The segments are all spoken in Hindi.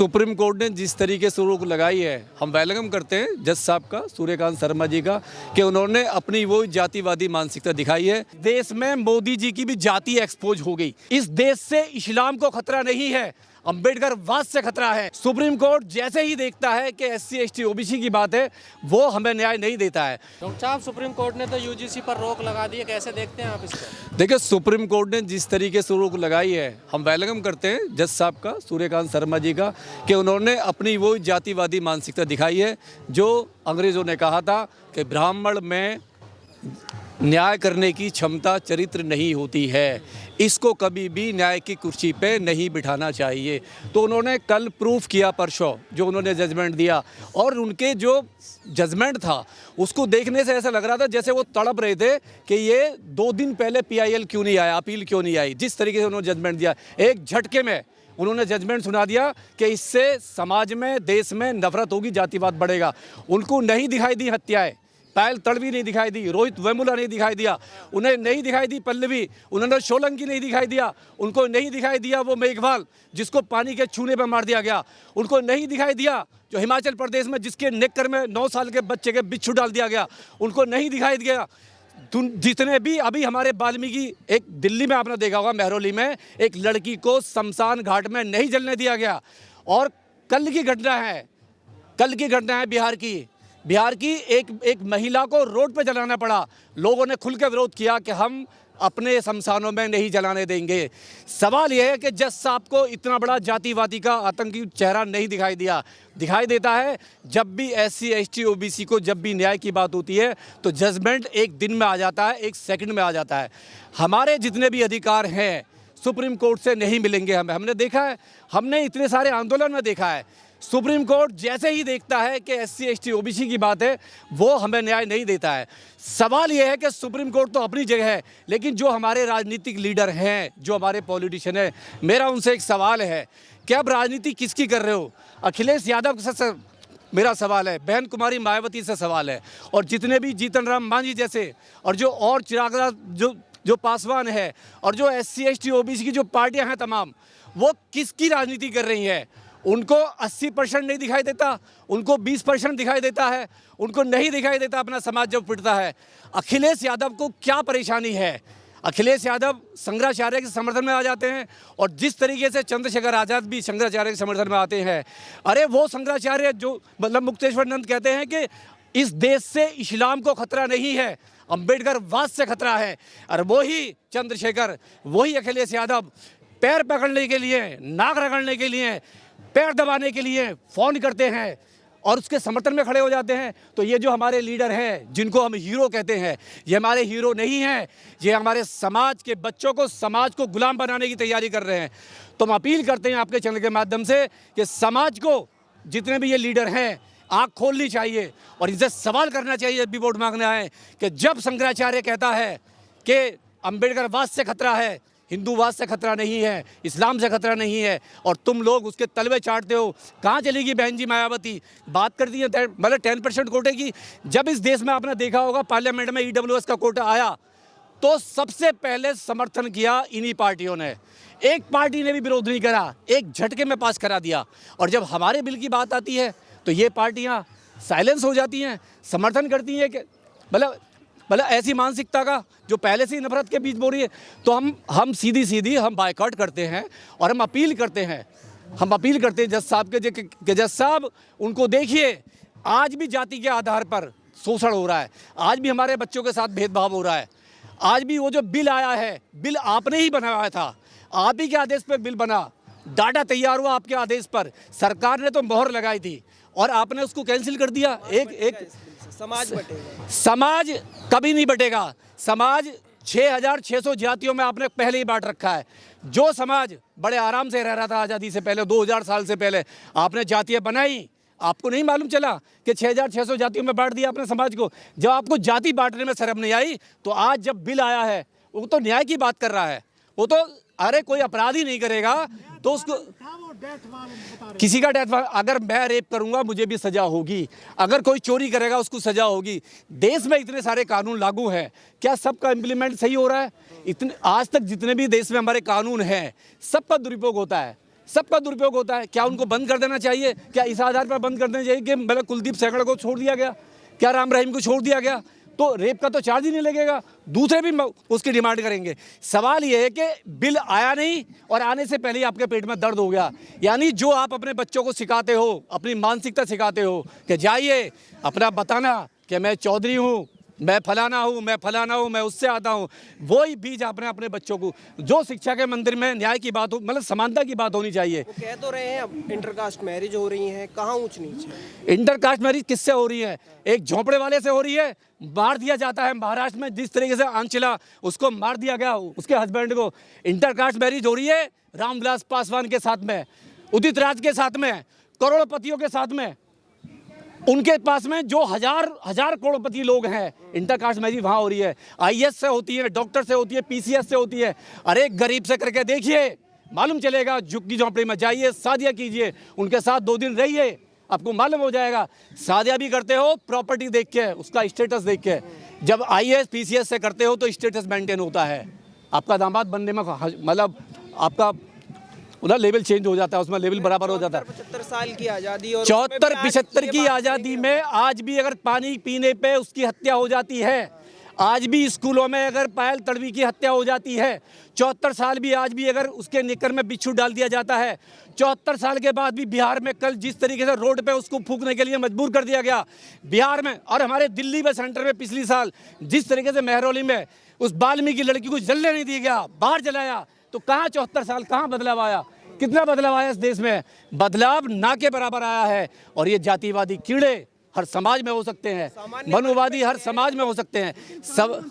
सुप्रीम कोर्ट ने जिस तरीके से रोक लगाई है, हम वेलकम करते हैं जज साहब का, सूर्यकांत शर्मा जी का, कि उन्होंने अपनी वो जातिवादी मानसिकता दिखाई है। देश में मोदी जी की भी जाति एक्सपोज हो गई। इस देश से इस्लाम को खतरा नहीं है, अंबेडकर वाद से खतरा है। सुप्रीम कोर्ट जैसे ही देखता है कि SC ST OBC की बात है, वो हमें न्याय नहीं देता है। डॉक्टर साहब, सुप्रीम कोर्ट ने तो UGC पर रोक लगा दी है, कैसे देखते हैं आप इसको? देखिए, सुप्रीम कोर्ट ने जिस तरीके से रोक लगाई है, हम वेलकम करते हैं जज साहब का, सूर्यकांत शर्मा जी का, कि उन्होंने अपनी वो जातिवादी मानसिकता दिखाई है जो अंग्रेज़ों ने कहा था कि ब्राह्मण में न्याय करने की क्षमता, चरित्र नहीं होती है, इसको कभी भी न्याय की कुर्सी पे नहीं बिठाना चाहिए। तो उन्होंने कल प्रूफ किया, परसों जो उन्होंने जजमेंट दिया, और उनके जो जजमेंट था उसको देखने से ऐसा लग रहा था जैसे वो तड़प रहे थे कि ये 2 दिन पहले PIL क्यों नहीं आया, अपील क्यों नहीं आई। जिस तरीके से उन्होंने जजमेंट दिया, एक झटके में उन्होंने जजमेंट सुना दिया कि इससे समाज में, देश में नफरत होगी, जातिवाद बढ़ेगा। उनको नहीं दिखाई दी हत्याएं, पायल तड़वी नहीं दिखाई दी, रोहित वेमुला नहीं दिखाई दिया, उन्हें नहीं दिखाई दी पल्लवी, उन्होंने सोलंकी नहीं दिखाई दिया, उनको नहीं दिखाई दिया वो मेघवाल जिसको पानी के छूने पर मार दिया गया, उनको नहीं दिखाई दिया जो हिमाचल प्रदेश में जिसके नेकर में 9 साल के बच्चे के बिच्छू डाल दिया गया, उनको नहीं दिखाई दिया। जितने भी अभी हमारे वाल्मीकि, एक दिल्ली में आपने देखा होगा महरौली में एक लड़की को शमशान घाट में नहीं जलने दिया गया। और कल की घटना है बिहार की एक महिला को रोड पे जलाना पड़ा। लोगों ने खुल के विरोध किया कि हम अपने शमशानों में नहीं जलाने देंगे। सवाल यह है कि जज साहब को इतना बड़ा जातिवादी का आतंकी चेहरा नहीं दिखाई देता है। जब भी SC ST OBC को जब भी न्याय की बात होती है तो जजमेंट एक दिन में आ जाता है, एक सेकंड में आ जाता है। हमारे जितने भी अधिकार हैं सुप्रीम कोर्ट से नहीं मिलेंगे। हमने देखा है, हमने इतने सारे आंदोलन में देखा है, सुप्रीम कोर्ट जैसे ही देखता है कि SC ST OBC की बात है, वो हमें न्याय नहीं देता है। सवाल ये है कि सुप्रीम कोर्ट तो अपनी जगह है, लेकिन जो हमारे राजनीतिक लीडर हैं, जो हमारे पॉलिटिशियन हैं, मेरा उनसे एक सवाल है कि अब राजनीति किसकी कर रहे हो? अखिलेश यादव से मेरा सवाल है, बहन कुमारी मायावती से सवाल है, और जितने भी जीतन राम मांझी जैसे, और जो और चिराग राज जो पासवान है, और जो SC ST OBC की जो पार्टियां हैं तमाम, वो किसकी राजनीति कर रही हैं? उनको 80% नहीं दिखाई देता, उनको 20% दिखाई देता है, उनको नहीं दिखाई देता अपना समाज जब पिटता है। अखिलेश यादव को क्या परेशानी है? अखिलेश यादव शंकराचार्य के समर्थन में आ जाते हैं, और जिस तरीके से चंद्रशेखर आज़ाद भी शंकराचार्य के समर्थन में आते हैं। अरे वो शंकराचार्य जो मतलब मुक्तेश्वर नंद कहते हैं कि इस देश से इस्लाम को खतरा नहीं है, अंबेडकर वाद से खतरा है। और वही चंद्रशेखर, वही अखिलेश यादव पैर पकड़ने के लिए, नाक रगड़ने के लिए, पैर दबाने के लिए फ़ोन करते हैं और उसके समर्थन में खड़े हो जाते हैं। तो ये जो हमारे लीडर हैं, जिनको हम हीरो कहते हैं, ये हमारे हीरो नहीं हैं, ये हमारे समाज के बच्चों को, समाज को गुलाम बनाने की तैयारी कर रहे हैं। तो हम अपील करते हैं आपके चैनल के माध्यम से कि समाज को, जितने भी ये लीडर हैं, आँख खोलनी चाहिए और इनसे सवाल करना चाहिए जब भी वोट मांगने आए, कि जब शंकराचार्य कहता है कि अंबेडकर वाद से खतरा है, हिंदूवाद से खतरा नहीं है, इस्लाम से खतरा नहीं है, और तुम लोग उसके तलवे चाटते हो, कहाँ चलेगी बहन जी मायावती? बात करती है मतलब 10% कोटे की। जब इस देश में आपने देखा होगा पार्लियामेंट में EWS का कोटा आया तो सबसे पहले समर्थन किया इन्हीं पार्टियों ने। एक पार्टी ने भी विरोध नहीं करा, एक झटके में पास करा दिया। और जब हमारे बिल की बात आती है तो ये पार्टियाँ साइलेंस हो जाती हैं, समर्थन करती हैं कि मतलब ऐसी मानसिकता का जो पहले से ही नफरत के बीच बो रही है। तो हम सीधी हम बायकॉट करते हैं और हम अपील करते हैं जज साहब के कि जज साहब, उनको देखिए, आज भी जाति के आधार पर शोषण हो रहा है, आज भी हमारे बच्चों के साथ भेदभाव हो रहा है, आज भी वो जो बिल आया है, बिल आपने ही बनाया था, आप ही के आदेश पर बिल बना, डाटा तैयार हुआ आपके आदेश पर, सरकार ने तो मोहर लगाई थी और आपने उसको कैंसिल कर दिया। एक समाज कभी नहीं बटेगा। समाज 6600 जातियों में आपने पहले ही बांट रखा है। जो समाज बड़े आराम से रह रहा था आज़ादी से पहले, 2000 साल से पहले आपने जातियाँ बनाई, आपको नहीं मालूम चला कि 6600 जातियों में बांट दिया अपने समाज को। जब आपको जाति बांटने में शर्म नहीं आई, तो आज जब बिल आया है, वो तो न्याय की बात कर रहा है, वो तो अरे कोई अपराध ही नहीं करेगा तो उसको किसी का डेथ, अगर मैं रेप करूंगा मुझे भी सजा होगी, अगर कोई चोरी करेगा उसको सजा होगी। देश में इतने सारे कानून लागू हैं, क्या सबका इम्प्लीमेंट सही हो रहा है? इतने आज तक जितने भी देश में हमारे कानून हैं, सबका दुरुपयोग होता है। सबका दुरुपयोग होता है। क्या उनको बंद कर देना चाहिए? क्या इस आधार पर बंद कर देना चाहिए कि मतलब कुलदीप सैगड़ को छोड़ दिया गया, क्या राम रहीम को छोड़ दिया गया, तो रेप का तो चार्ज ही नहीं लगेगा, दूसरे भी उसकी डिमांड करेंगे। सवाल ये है कि बिल आया नहीं और आने से पहले ही आपके पेट में दर्द हो गया। यानी जो आप अपने बच्चों को सिखाते हो, अपनी मानसिकता सिखाते हो कि जाइए अपना बताना कि मैं चौधरी हूँ, मैं फलाना हूँ, मैं फलाना हूँ, मैं उससे आता हूँ, वही बीज आपने अपने बच्चों को, जो शिक्षा के मंदिर में न्याय की बात हो, मतलब समानता की बात होनी चाहिए। वो कह तो रहे हैं अब इंटरकास्ट मैरिज हो रही है, कहाँ ऊंच नीच है? इंटरकास्ट मैरिज किससे हो रही है? एक झोंपड़े वाले से हो रही है, मार दिया जाता है। महाराष्ट्र में जिस तरीके से आंचला, उसको मार दिया गया, उसके हस्बैंड को। इंटरकास्ट मैरिज हो रही है रामविलास पासवान के साथ में, उदित राज के साथ में, करोड़पतियों के साथ में, उनके पास में जो हजार करोड़पति लोग हैं। इंटरकास्ट मैरिज वहाँ हो रही है, आईएएस से होती है, डॉक्टर से होती है, पीसीएस से होती है। अरे गरीब से करके देखिए, मालूम चलेगा। झुग्गी झोंपड़ी में जाइए, शादियाँ कीजिए, उनके साथ 2 दिन रहिए, आपको मालूम हो जाएगा। शादियाँ भी करते हो प्रॉपर्टी देख के, उसका स्टेटस देख के। जब आईएएस पीसीएस से करते हो तो स्टेटस मेंटेन होता है, आपका दामाद बनने में मतलब आपका उधर लेवल चेंज हो जाता है, उसमें लेवल बराबर हो जाता है। 75 साल की आज़ादी और 74-75 की आज़ादी में आज भी अगर पानी पीने पे उसकी हत्या हो जाती है, आज भी स्कूलों में अगर पायल तड़वी की हत्या हो जाती है, 74 साल भी आज भी अगर उसके निकर में बिच्छू डाल दिया जाता है, 74 साल के बाद भी बिहार में कल जिस तरीके से रोड पे उसको फूंकने के लिए मजबूर कर दिया गया बिहार में, और हमारे दिल्ली में सेंटर में पिछली साल जिस तरीके से मेहरौली में उस वाल्मीकि लड़की को जलने नहीं दिया गया, बाहर जलाया, तो कहाँ 74 साल, कहाँ बदलाव आया? कितना बदलाव आया इस देश में? बदलाव ना के बराबर आया है। और ये जातिवादी कीड़े हर समाज में हो सकते हैं, मनुवादी हर समाज में हो सकते हैं। सब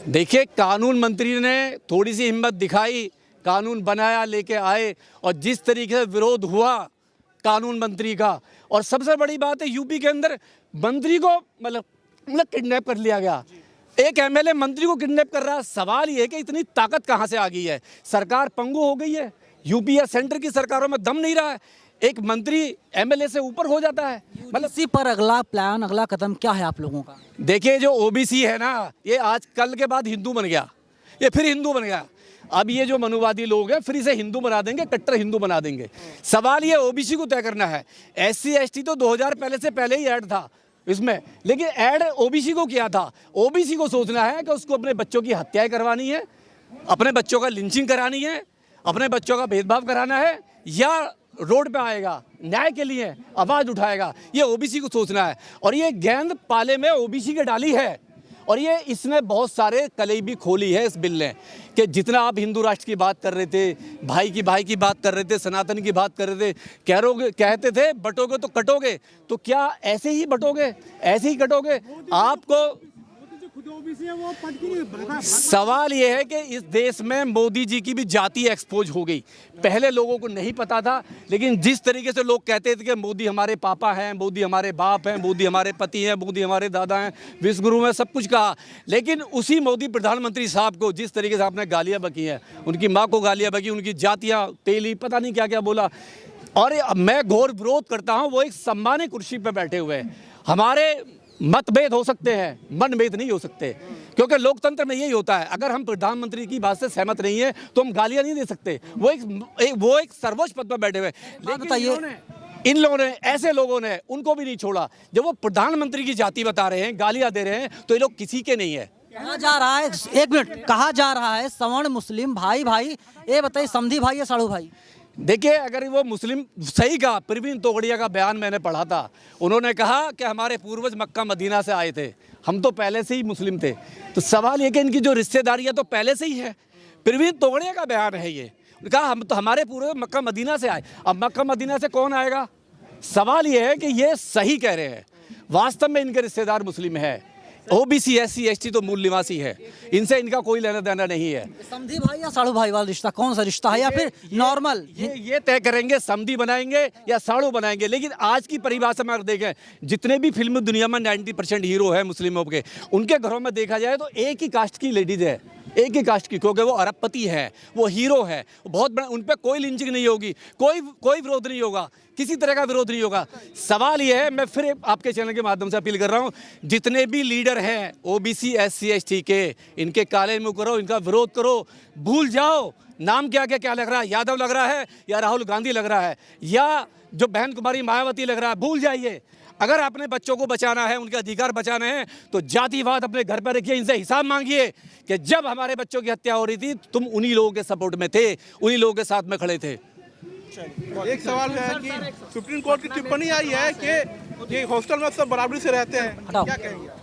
देखिए, कानून मंत्री ने थोड़ी सी हिम्मत दिखाई, कानून बनाया, लेके आए, और जिस तरीके से विरोध हुआ कानून मंत्री का, और सबसे बड़ी बात है यूपी के अंदर मंत्री को मतलब किडनैप कर लिया गया। एक एमएलए मंत्री को किडनैप कर रहा है। सवाल ये है कि इतनी ताकत कहाँ से आ गई है? सरकार पंगु हो गई है, यूपी या सेंटर की सरकारों में दम नहीं रहा है, एक मंत्री एमएलए से ऊपर हो जाता है। मतलब इसी पर अगला प्लान, अगला कदम क्या है आप लोगों का? देखिए, जो ओबीसी है ना, ये आज कल के बाद हिंदू बन गया, ये फिर हिंदू बन गया। अब ये जो मनुवादी लोग हैं फिर इसे हिंदू बना देंगे, कट्टर हिंदू बना देंगे। सवाल ये ओबीसी को तय करना है। एससी एसटी तो 2000 पहले से पहले ही ऐड था इसमें, लेकिन ऐड ओबीसी को किया था। ओबीसी को सोचना है कि उसको अपने बच्चों की हत्याएं करवानी है, अपने बच्चों का लिंचिंग करानी है, अपने बच्चों का भेदभाव कराना है, या रोड पे आएगा न्याय के लिए आवाज़ उठाएगा, ये ओबीसी को सोचना है। और ये गेंद पाले में ओबीसी के डाली है, और ये इसने बहुत सारे कलई भी खोली है इस बिल ने, कि जितना आप हिंदू राष्ट्र की बात कर रहे थे, भाई की बात कर रहे थे, सनातन की बात कर रहे थे, कहते थे बटोगे तो कटोगे, तो क्या ऐसे ही बटोगे, ऐसे ही कटोगे? आपको सवाल ये है कि इस देश में मोदी जी की भी जाति एक्सपोज हो गई। पहले लोगों को नहीं पता था, लेकिन जिस तरीके से लोग कहते थे कि मोदी हमारे पापा हैं, मोदी हमारे बाप हैं, मोदी हमारे पति हैं, मोदी हमारे दादा हैं, विश्वगुरु हैं, सब कुछ कहा, लेकिन उसी मोदी प्रधानमंत्री साहब को जिस तरीके से आपने गालियाँ बकी हैं, उनकी माँ को गालियाँ बकी, उनकी जातियाँ तेली, पता नहीं क्या क्या बोला, और मैं घोर विरोध करता हूँ। वो एक सम्मानित कुर्सी पर बैठे हुए हैं। हमारे मतभेद हो सकते हैं, मनभेद नहीं हो सकते, क्योंकि लोकतंत्र में यही होता है। अगर हम प्रधानमंत्री की बात से सहमत नहीं है तो हम गालियां नहीं दे सकते। वो एक सर्वोच्च पद पर बैठे हुए। लेकिन इन लोगों ने, ऐसे लोगों ने उनको भी नहीं छोड़ा। जब वो प्रधानमंत्री की जाति बता रहे हैं, गालियां दे रहे हैं, तो ये लोग किसी के नहीं है। कहा जा रहा है, एक मिनट, कहा जा रहा है सवर्ण मुस्लिम भाई भाई, ये बताइए समधी भाई या साड़ू भाई? देखिए, अगर वो मुस्लिम सही कहा, प्रवीण तोगड़िया का बयान मैंने पढ़ा था, उन्होंने कहा कि हमारे पूर्वज मक्का मदीना से आए थे, हम तो पहले से ही मुस्लिम थे। तो सवाल ये कि इनकी जो रिश्तेदारियां तो पहले से ही है। प्रवीण तोगड़िया का बयान है ये, कहा हम तो, हमारे पूर्वज मक्का मदीना से आए। अब मक्का मदीना से कौन आएगा? सवाल ये है कि ये सही कह रहे हैं, वास्तव में इनके रिश्तेदार मुस्लिम है। ओबीसी एससी एसटी तो मूल निवासी है, इनसे इनका कोई लेना देना नहीं है। समधी भाई या साड़ू भाई वाला रिश्ता कौन सा रिश्ता है, या फिर नॉर्मल? ये तय करेंगे, समधी बनाएंगे या साड़ू बनाएंगे। लेकिन आज की परिभाषा में अगर देखें, जितने भी फिल्म दुनिया में 90% हीरो है मुस्लिमों के, उनके घरों में देखा जाए तो एक ही कास्ट की लेडीज है, एक ही कास्ट की, क्योंकि वो अरबपति है, वो हीरो है, बहुत बड़ा, उन पर कोई लिंचिंग नहीं होगी, कोई विरोध नहीं होगा, किसी तरह का विरोध नहीं होगा। सवाल ये है, मैं फिर आपके चैनल के माध्यम से अपील कर रहा हूँ, जितने भी लीडर हैं ओबीसी एससी एसटी के, इनके काले मुंह करो, इनका विरोध करो, भूल जाओ नाम क्या क्या क्या लग रहा है, यादव लग रहा है या राहुल गांधी लग रहा है या जो बहन कुमारी मायावती लग रहा है। भूल जाइए, अगर अपने बच्चों को बचाना है, उनके अधिकार बचाने हैं तो जातिवाद अपने घर पर रखिए। इनसे हिसाब मांगिए कि जब हमारे बच्चों की हत्या हो रही थी तुम उन्हीं लोगों के सपोर्ट में थे, उन्हीं लोगों के साथ में खड़े थे। एक सवाल है कि सुप्रीम कोर्ट की टिप्पणी आई है कि ये हॉस्टल में सब बराबरी से रहते हैं, क्या कहेंगे?